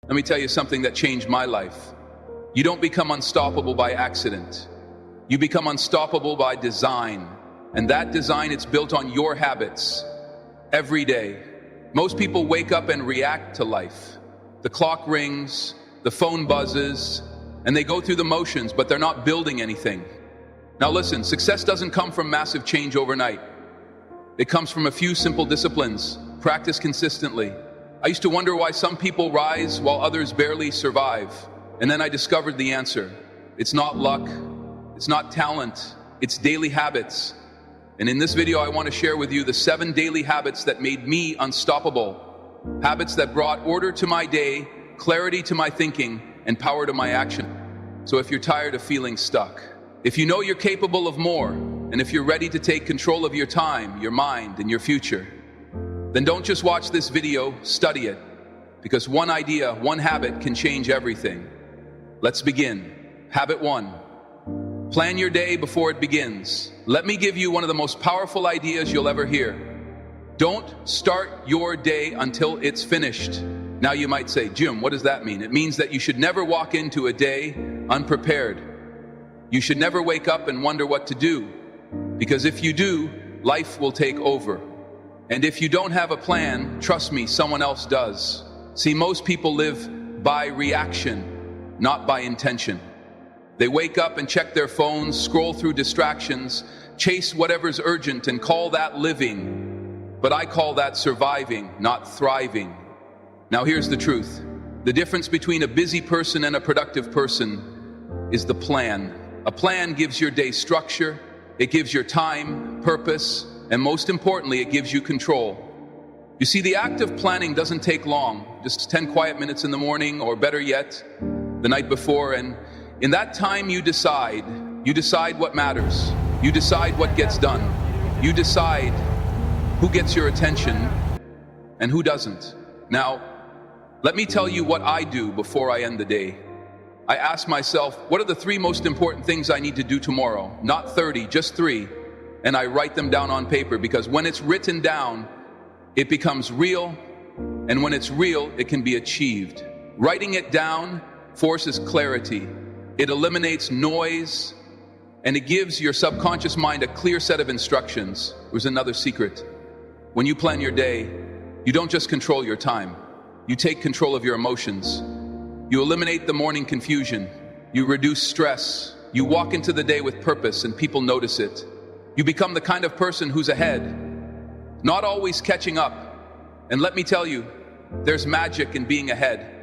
Let me tell you something that changed my life. You don't become unstoppable by accident. You become unstoppable by design. And that design, it's built on your habits every day. Most people wake up and react to life. The clock rings, the phone buzzes, and they go through the motions, but they're not building anything. Now listen, success doesn't come from massive change overnight. It comes from a few simple disciplines, practiced consistently. I used to wonder why some people rise while others barely survive. And then I discovered the answer. It's not luck, it's not talent, it's daily habits. And in this video, I want to share with you the 7 daily habits that made me unstoppable. Habits that brought order to my day, clarity to my thinking, and power to my action. So if you're tired of feeling stuck, if you know you're capable of more, and if you're ready to take control of your time, your mind, and your future, then don't just watch this video, study it. Because one idea, one habit can change everything. Let's begin. Habit 1. Plan your day before it begins. Let me give you one of the most powerful ideas you'll ever hear. Don't start your day until it's finished. Now you might say, Jim, what does that mean? It means that you should never walk into a day unprepared. You should never wake up and wonder what to do. Because if you do, life will take over. And if you don't have a plan, trust me, someone else does. See, most people live by reaction, not by intention. They wake up and check their phones, scroll through distractions, chase whatever's urgent and call that living. But I call that surviving, not thriving. Now here's the truth. The difference between a busy person and a productive person is the plan. A plan gives your day structure, it gives your time, purpose, and most importantly, it gives you control. You see, the act of planning doesn't take long, just 10 quiet minutes in the morning, or better yet, the night before, and in that time you decide what matters. You decide what gets done. You decide who gets your attention and who doesn't. Now, let me tell you what I do before I end the day. I ask myself, what are the 3 most important things I need to do tomorrow? Not 30, just 3. And I write them down on paper, because when it's written down, it becomes real. And when it's real, it can be achieved. Writing it down forces clarity. It eliminates noise, and it gives your subconscious mind a clear set of instructions. There's another secret. When you plan your day, you don't just control your time. You take control of your emotions. You eliminate the morning confusion. You reduce stress. You walk into the day with purpose, and people notice it. You become the kind of person who's ahead, not always catching up. And let me tell you, there's magic in being ahead.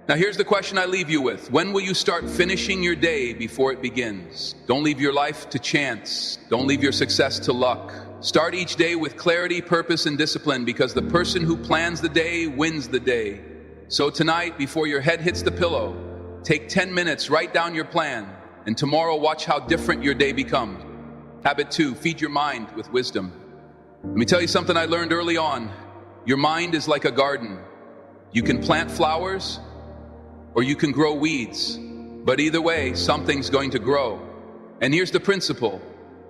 Now here's the question I leave you with. When will you start finishing your day before it begins? Don't leave your life to chance. Don't leave your success to luck. Start each day with clarity, purpose, and discipline, because the person who plans the day wins the day. So tonight, before your head hits the pillow, take 10 minutes, write down your plan, and tomorrow watch how different your day becomes. Habit 2, feed your mind with wisdom. Let me tell you something I learned early on. Your mind is like a garden. You can plant flowers or you can grow weeds. But either way, something's going to grow. And here's the principle.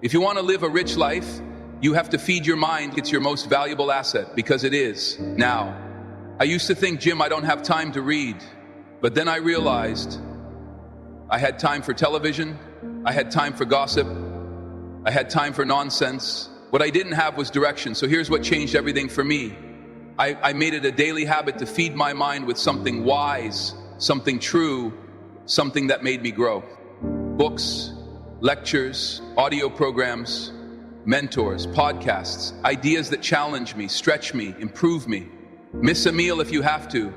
If you want to live a rich life, you have to feed your mind. It's your most valuable asset, because it is. Now, I used to think, Jim, I don't have time to read. But then I realized I had time for television. I had time for gossip. I had time for nonsense. What I didn't have was direction. So here's what changed everything for me. I made it a daily habit to feed my mind with something wise, something true, something that made me grow. Books, lectures, audio programs, mentors, podcasts, ideas that challenge me, stretch me, improve me. Miss a meal if you have to,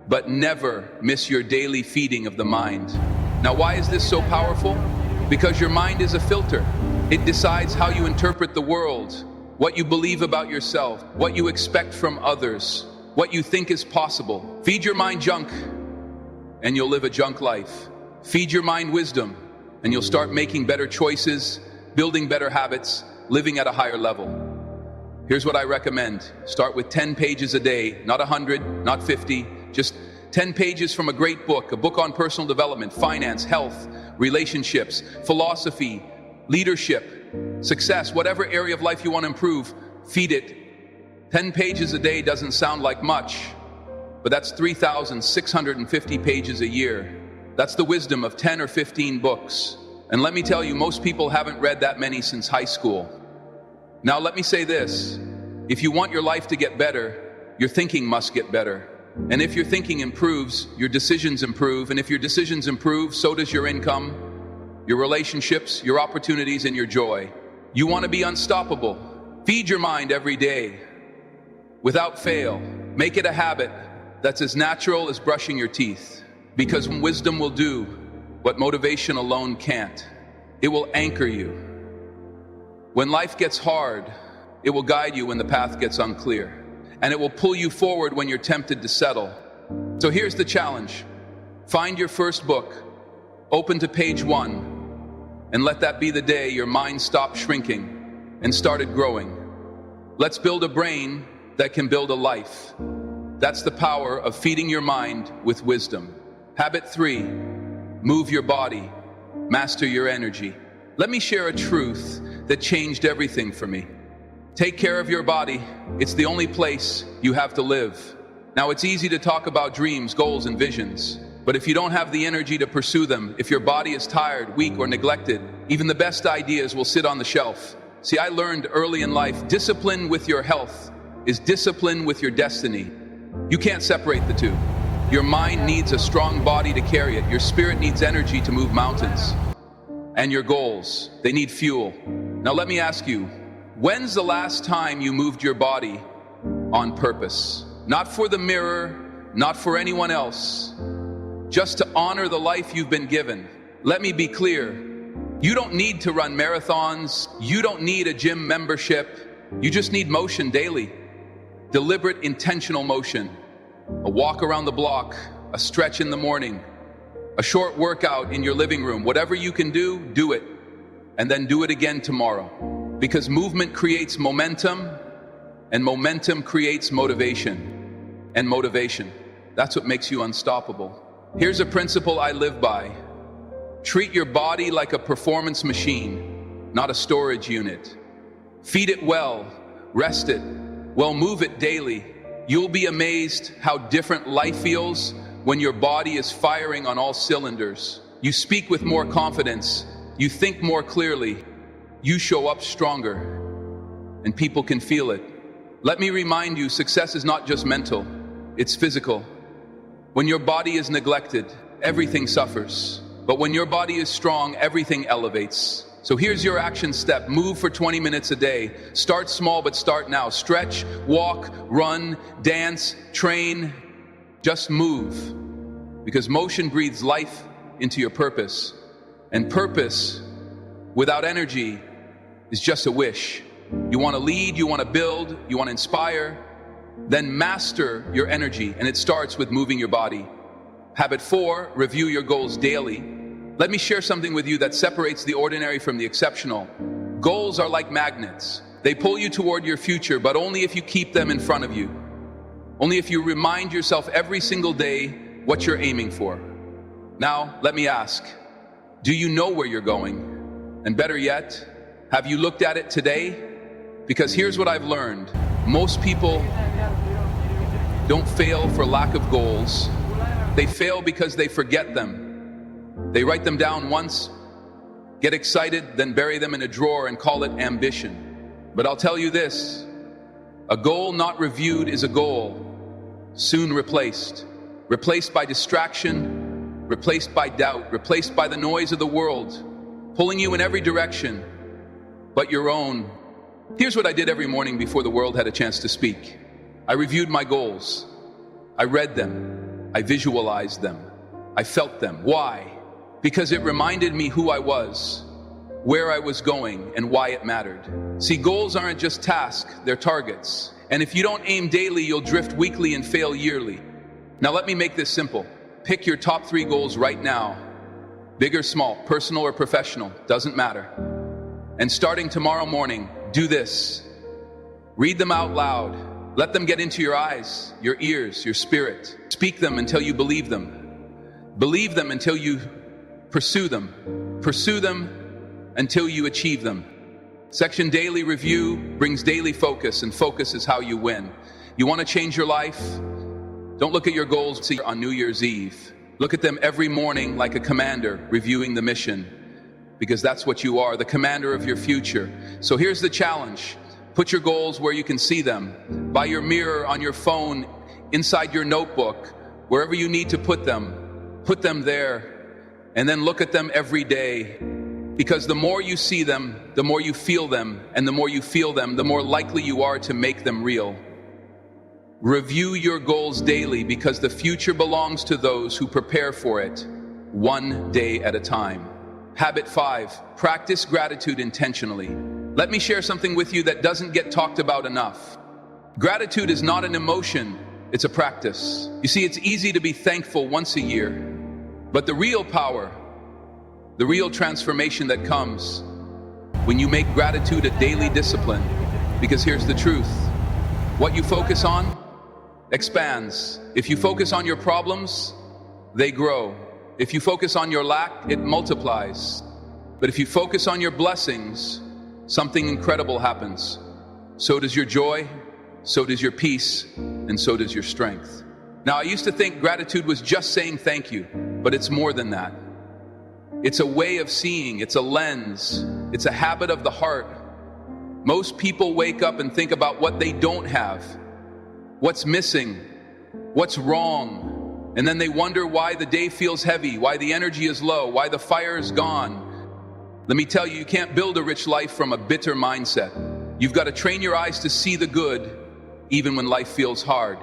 but never miss your daily feeding of the mind. Now, why is this so powerful? Because your mind is a filter. It decides how you interpret the world, what you believe about yourself, what you expect from others, what you think is possible. Feed your mind junk, and you'll live a junk life. Feed your mind wisdom, and you'll start making better choices, building better habits, living at a higher level. Here's what I recommend. Start with 10 pages a day, not 100, not 50, just 10 pages from a great book, a book on personal development, finance, health, relationships, philosophy, leadership, success, whatever area of life you want to improve, feed it. 10 pages a day doesn't sound like much, but that's 3,650 pages a year. That's the wisdom of 10 or 15 books. And let me tell you, most people haven't read that many since high school. Now let me say this, if you want your life to get better, your thinking must get better. And if your thinking improves, your decisions improve. And if your decisions improve, so does your income, your relationships, your opportunities, and your joy. You want to be unstoppable. Feed your mind every day, without fail. Make it a habit that's as natural as brushing your teeth. Because wisdom will do what motivation alone can't. It will anchor you. When life gets hard, it will guide you when the path gets unclear. And it will pull you forward when you're tempted to settle. So here's the challenge. Find your first book, open to page 1, and let that be the day your mind stopped shrinking and started growing. Let's build a brain that can build a life. That's the power of feeding your mind with wisdom. Habit 3, move your body, master your energy. Let me share a truth that changed everything for me. Take care of your body. It's the only place you have to live. Now, it's easy to talk about dreams, goals, and visions. But if you don't have the energy to pursue them, if your body is tired, weak, or neglected, even the best ideas will sit on the shelf. See, I learned early in life, discipline with your health is discipline with your destiny. You can't separate the two. Your mind needs a strong body to carry it. Your spirit needs energy to move mountains. And your goals, they need fuel. Now let me ask you, when's the last time you moved your body on purpose? Not for the mirror, not for anyone else. Just to honor the life you've been given. Let me be clear. You don't need to run marathons. You don't need a gym membership. You just need motion daily. Deliberate, intentional motion. A walk around the block, a stretch in the morning, a short workout in your living room. Whatever you can do, do it. And then do it again tomorrow. Because movement creates momentum, and momentum creates motivation. And motivation, that's what makes you unstoppable. Here's a principle I live by. Treat your body like a performance machine, not a storage unit. Feed it well, rest it, well, move it daily. You'll be amazed how different life feels when your body is firing on all cylinders. You speak with more confidence, you think more clearly, you show up stronger, and people can feel it. Let me remind you, success is not just mental, it's physical. When your body is neglected, everything suffers. But when your body is strong, everything elevates. So here's your action step. Move for 20 minutes a day. Start small, but start now. Stretch, walk, run, dance, train. Just move. Because motion breathes life into your purpose. And purpose without energy is just a wish. You want to lead, you want to build, you want to inspire. Then master your energy, and it starts with moving your body. Habit 4, review your goals daily. Let me share something with you that separates the ordinary from the exceptional. Goals are like magnets. They pull you toward your future, but only if you keep them in front of you. Only if you remind yourself every single day what you're aiming for. Now, let me ask, do you know where you're going? And better yet, have you looked at it today? Because here's what I've learned. Most people don't fail for lack of goals. They fail because they forget them. They write them down once, get excited, then bury them in a drawer and call it ambition. But I'll tell you this, a goal not reviewed is a goal soon replaced. Replaced by distraction, replaced by doubt, replaced by the noise of the world, pulling you in every direction but your own. Here's what I did every morning before the world had a chance to speak. I reviewed my goals. I read them. I visualized them. I felt them. Why? Because it reminded me who I was, where I was going, and why it mattered. See, goals aren't just tasks, they're targets. And if you don't aim daily, you'll drift weekly and fail yearly. Now let me make this simple. Pick your top 3 goals right now. Big or small, personal or professional, doesn't matter. And starting tomorrow morning, do this. Read them out loud. Let them get into your eyes, your ears, your spirit. Speak them until you believe them. Believe them until you pursue them. Pursue them until you achieve them. Section daily review brings daily focus, and focus is how you win. You want to change your life? Don't look at your goals on New Year's Eve. Look at them every morning like a commander reviewing the mission, because that's what you are, the commander of your future. So here's the challenge. Put your goals where you can see them, by your mirror, on your phone, inside your notebook, wherever you need to put them there, and then look at them every day. Because the more you see them, the more you feel them, and the more you feel them, the more likely you are to make them real. Review your goals daily, because the future belongs to those who prepare for it, one day at a time. Habit 5, practice gratitude intentionally. Let me share something with you that doesn't get talked about enough. Gratitude is not an emotion, it's a practice. You see, it's easy to be thankful once a year, but the real power, the real transformation that comes when you make gratitude a daily discipline. Because here's the truth. What you focus on expands. If you focus on your problems, they grow. If you focus on your lack, it multiplies. But if you focus on your blessings, something incredible happens. So does your joy, so does your peace, and so does your strength. Now, I used to think gratitude was just saying thank you, but it's more than that. It's a way of seeing, it's a lens, it's a habit of the heart. Most people wake up and think about what they don't have, what's missing, what's wrong, and then they wonder why the day feels heavy, why the energy is low, why the fire is gone. Let me tell you, you can't build a rich life from a bitter mindset. You've got to train your eyes to see the good, even when life feels hard,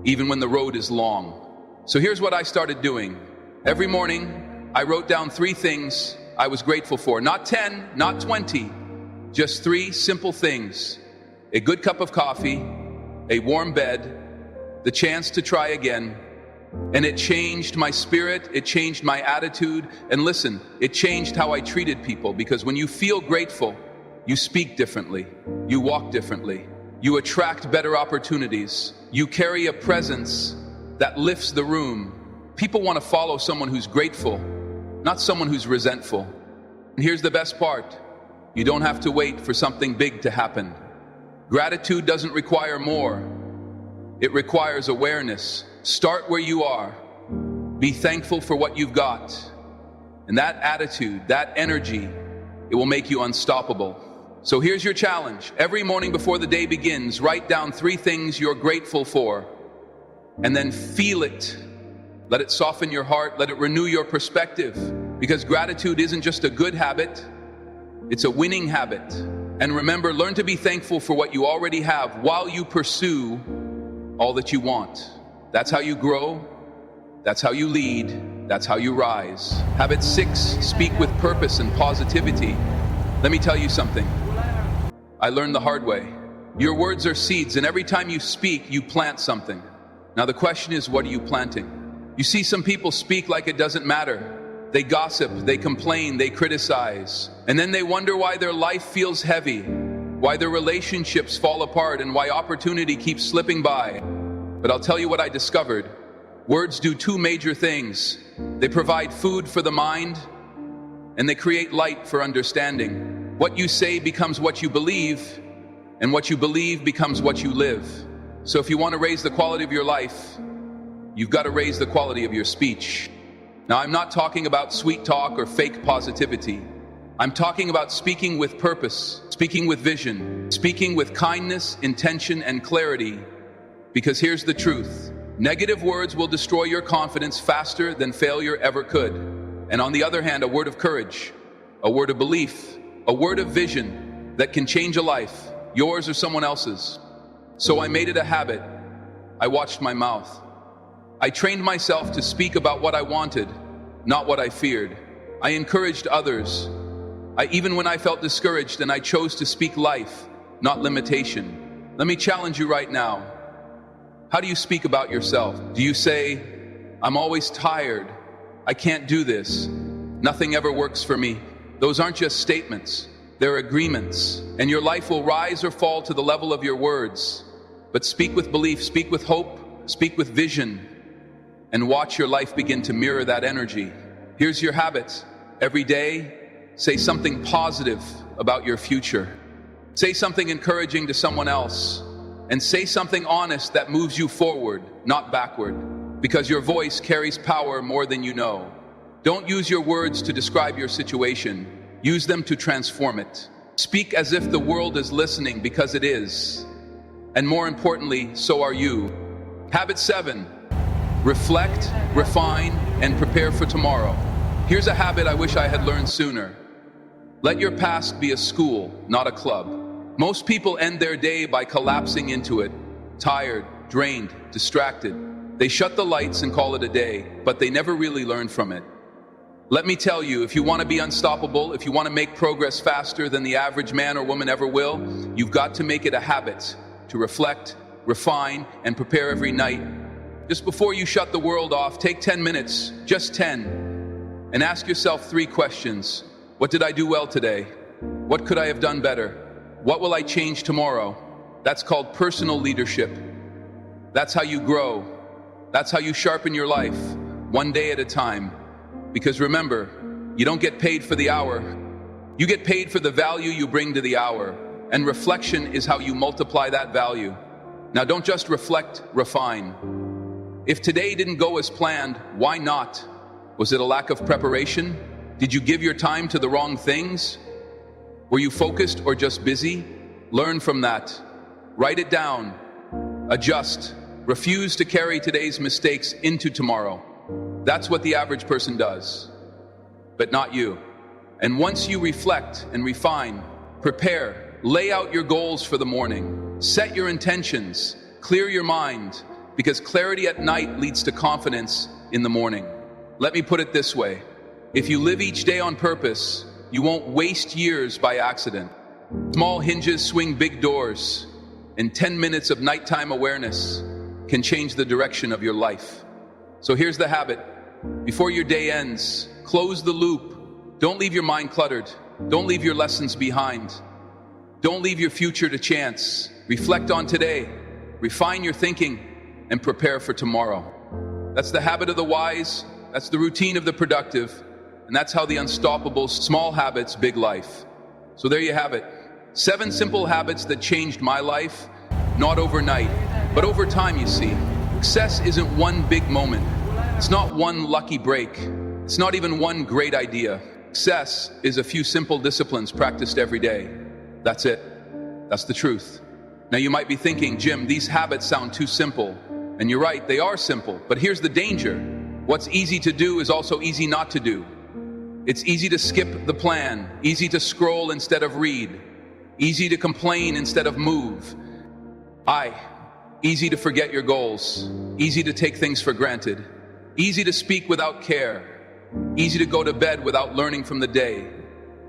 even when the road is long. So here's what I started doing. Every morning, I wrote down 3 things I was grateful for. Not 10, not 20, just 3 simple things. A good cup of coffee, a warm bed, the chance to try again. And it changed my spirit, it changed my attitude, and listen, it changed how I treated people, because when you feel grateful, you speak differently, you walk differently, you attract better opportunities, you carry a presence that lifts the room. People want to follow someone who's grateful, not someone who's resentful. And here's the best part. You don't have to wait for something big to happen. Gratitude doesn't require more. It requires awareness. Start where you are. Be thankful for what you've got. And that attitude, that energy, it will make you unstoppable. So here's your challenge. Every morning before the day begins, write down 3 things you're grateful for. And then feel it. Let it soften your heart. Let it renew your perspective. Because gratitude isn't just a good habit. It's a winning habit. And remember, learn to be thankful for what you already have while you pursue all that you want. That's how you grow. That's how you lead. That's how you rise. Habit 6, speak with purpose and positivity. Let me tell you something. I learned the hard way. Your words are seeds, and every time you speak, you plant something. Now the question is, what are you planting? You see, some people speak like it doesn't matter. They gossip, they complain, they criticize. And then they wonder why their life feels heavy, why their relationships fall apart, and why opportunity keeps slipping by. But I'll tell you what I discovered. Words do 2 major things. They provide food for the mind, and they create light for understanding. What you say becomes what you believe, and what you believe becomes what you live. So if you want to raise the quality of your life, you've got to raise the quality of your speech. Now, I'm not talking about sweet talk or fake positivity. I'm talking about speaking with purpose, speaking with vision, speaking with kindness, intention, and clarity. Because here's the truth. Negative words will destroy your confidence faster than failure ever could. And on the other hand, a word of courage, a word of belief, a word of vision that can change a life, yours or someone else's. So I made it a habit. I watched my mouth. I trained myself to speak about what I wanted, not what I feared. I encouraged others. Even when I felt discouraged, and I chose to speak life, not limitation. Let me challenge you right now. How do you speak about yourself? Do you say, I'm always tired, I can't do this, nothing ever works for me? Those aren't just statements, they're agreements. And your life will rise or fall to the level of your words. But speak with belief, speak with hope, speak with vision, and watch your life begin to mirror that energy. Here's your habits. Every day, say something positive about your future. Say something encouraging to someone else. and say something honest that moves you forward, not backward, because your voice carries power more than you know. Don't use your words to describe your situation. Use them to transform it. Speak as if the world is listening, because it is. And more importantly, so are you. Habit 7. Reflect, refine, and prepare for tomorrow. Here's a habit I wish I had learned sooner. Let your past be a school, not a club. Most people end their day by collapsing into it, tired, drained, distracted. They shut the lights and call it a day, but they never really learn from it. Let me tell you, if you want to be unstoppable, if you want to make progress faster than the average man or woman ever will, you've got to make it a habit to reflect, refine, and prepare every night. Just before you shut the world off, take 10 minutes, just 10, and ask yourself 3 questions. What did I do well today? What could I have done better? What will I change tomorrow? That's called personal leadership. That's how you grow. That's how you sharpen your life, one day at a time. Because remember, you don't get paid for the hour. You get paid for the value you bring to the hour. And reflection is how you multiply that value. Now don't just reflect, refine. If today didn't go as planned, why not? Was it a lack of preparation? Did you give your time to the wrong things? Were you focused or just busy? Learn from that. Write it down. Adjust. Refuse to carry today's mistakes into tomorrow. That's what the average person does, but not you. And once you reflect and refine, prepare, lay out your goals for the morning, set your intentions, clear your mind, because clarity at night leads to confidence in the morning. Let me put it this way. If you live each day on purpose, you won't waste years by accident. Small hinges swing big doors, and 10 minutes of nighttime awareness can change the direction of your life. So here's the habit. Before your day ends, close the loop. Don't leave your mind cluttered. Don't leave your lessons behind. Don't leave your future to chance. Reflect on today, refine your thinking, and prepare for tomorrow. That's the habit of the wise, that's the routine of the productive, and that's how the unstoppable, small habits, big life. So there you have it. 7 simple habits that changed my life, not overnight, but over time, you see. Success isn't one big moment. It's not one lucky break. It's not even one great idea. Success is a few simple disciplines practiced every day. That's it. That's the truth. Now you might be thinking, Jim, these habits sound too simple. And you're right, they are simple. But here's the danger. What's easy to do is also easy not to do. It's easy to skip the plan, easy to scroll instead of read, easy to complain instead of move. Easy to forget your goals, easy to take things for granted, easy to speak without care, easy to go to bed without learning from the day.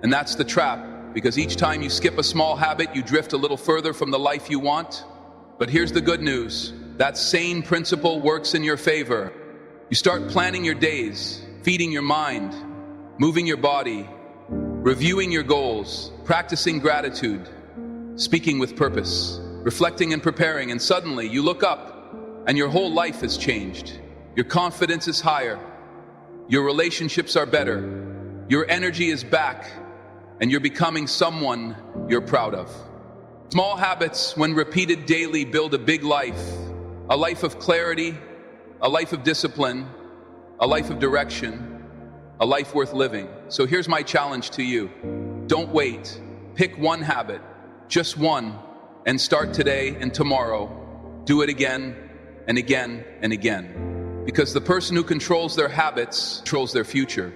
And that's the trap, because each time you skip a small habit, you drift a little further from the life you want. But here's the good news. That same principle works in your favor. You start planning your days, feeding your mind, moving your body, reviewing your goals, practicing gratitude, speaking with purpose, reflecting and preparing, and suddenly you look up and your whole life has changed. Your confidence is higher, your relationships are better, your energy is back, and you're becoming someone you're proud of. Small habits, when repeated daily, build a big life, a life of clarity, a life of discipline, a life of direction, a life worth living. So here's my challenge to you. Don't wait. Pick one habit, just one, and start today and tomorrow. Do it again and again and again. Because the person who controls their habits controls their future.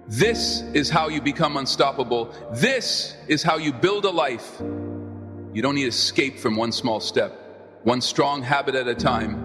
This is how you become unstoppable. This is how you build a life. You don't need to escape from one small step, one strong habit at a time.